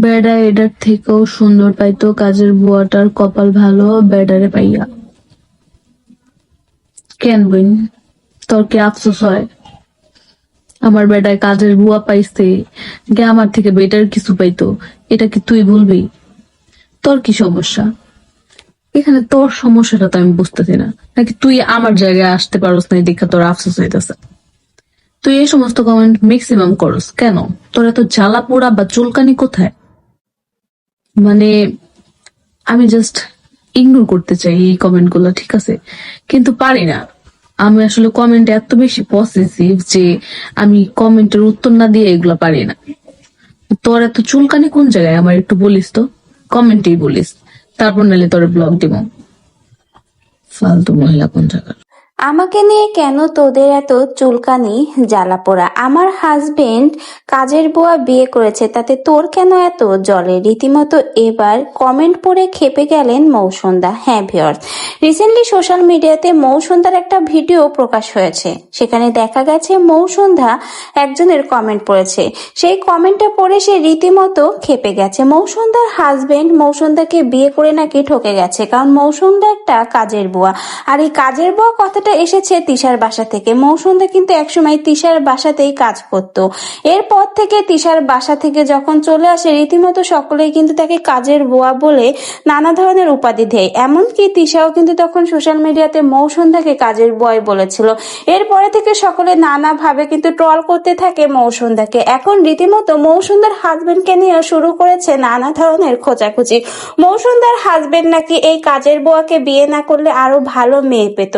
বেডা এটার থেকেও সুন্দর পাইতো কাজের বুয়াটার কপাল ভালো বেডারে পাইয়া। কেন বইন, তোর কি আফসোস হয় আমার বেটায় কাজের বুয়া পাইছে গে আমার থেকে বেটার কিছু পাইতো? এটা কি তুই বলবি? তোর কি সমস্যা এখানে? তোর সমস্যাটা তো আমি বুঝতেছি না, নাকি তুই আমার জায়গায় আসতে পারস না দেখা তোর আফসোস হইতেছে? তুই এই সমস্ত কমেন্ট ম্যাক্সিমাম করস কেন? তোর এত জ্বালা পোড়া বা চুলকানি কোথায়? মানে আমি জাস্ট ইগনোর করতে চাই এই কমেন্ট গুলো, ঠিক আছে, কিন্তু পারি না। আমি আসলে কমেন্ট এত বেশি পসেসিভ যে আমি কমেন্টের উত্তর না দিয়ে এগুলো পারি না। তোর এত চুলকানি কোন জায়গায় আমার একটু বলিস তো, কমেন্টেই বলিস, তারপর নাহলে তোর ব্লগ দিব। ফালতু মহিলা কোন জায়গায়। আমাকে নিয়ে কেন তোদের এত চুলকানি জ্বালা পোড়া? আমার হাজবেন্ড কাজের বুয়া বিয়ে করেছে, তাতে তোর কেন এত জলে? রীতিমতো এবার কমেন্ট পড়ে খেপে গেলেন মৌসুন্দা। হ্যাঁ ভিউয়ার্স, রিসেন্টলি সোশ্যাল মিডিয়াতে মৌসুন্দার একটা ভিডিও প্রকাশ হয়েছে। সেখানে দেখা গেছে মৌসুন্দা একজনের কমেন্ট পড়েছে। সেই কমেন্টটা পড়ে সে রীতিমতো খেপে গেছে। মৌসুন্দার হাজবেন্ড মৌসুন্দাকে বিয়ে করে নাকি ঠকে গেছে, কারণ মৌসুন্দা একটা কাজের বুয়া। আর এই কাজের বুয়া কথাটা এসেছে তিশার বাসা থেকে। মৌসুন্দা কিন্তু একসময় তিশার বাসাতেই কাজ করত। এরপর থেকে তিশার বাসা থেকে যখন চলে আসে, রীতিমতো সকলেই কিন্তু তাকে কাজের বুয়া বলে নানা ধরনের উপাধি দেয়। এমনকি তিশাও কিন্তু তখন সোশ্যাল মিডিয়াতে মৌসুন্দাকে কাজের বুয়াই বলেছিল। এরপরে থেকে সকলে নানাভাবে কিন্তু ট্রল করতে থাকে মৌসুন্দাকে। এখন রীতিমতো মৌসুন্দার হাজবেন্ডকে নিয়ে শুরু করেছে নানা ধরনের খোঁচাখুচি। মৌসুন্দার হাজবেন্ড নাকি এই কাজের বুয়াকে বিয়ে না করলে আরো ভালো মেয়ে পেত।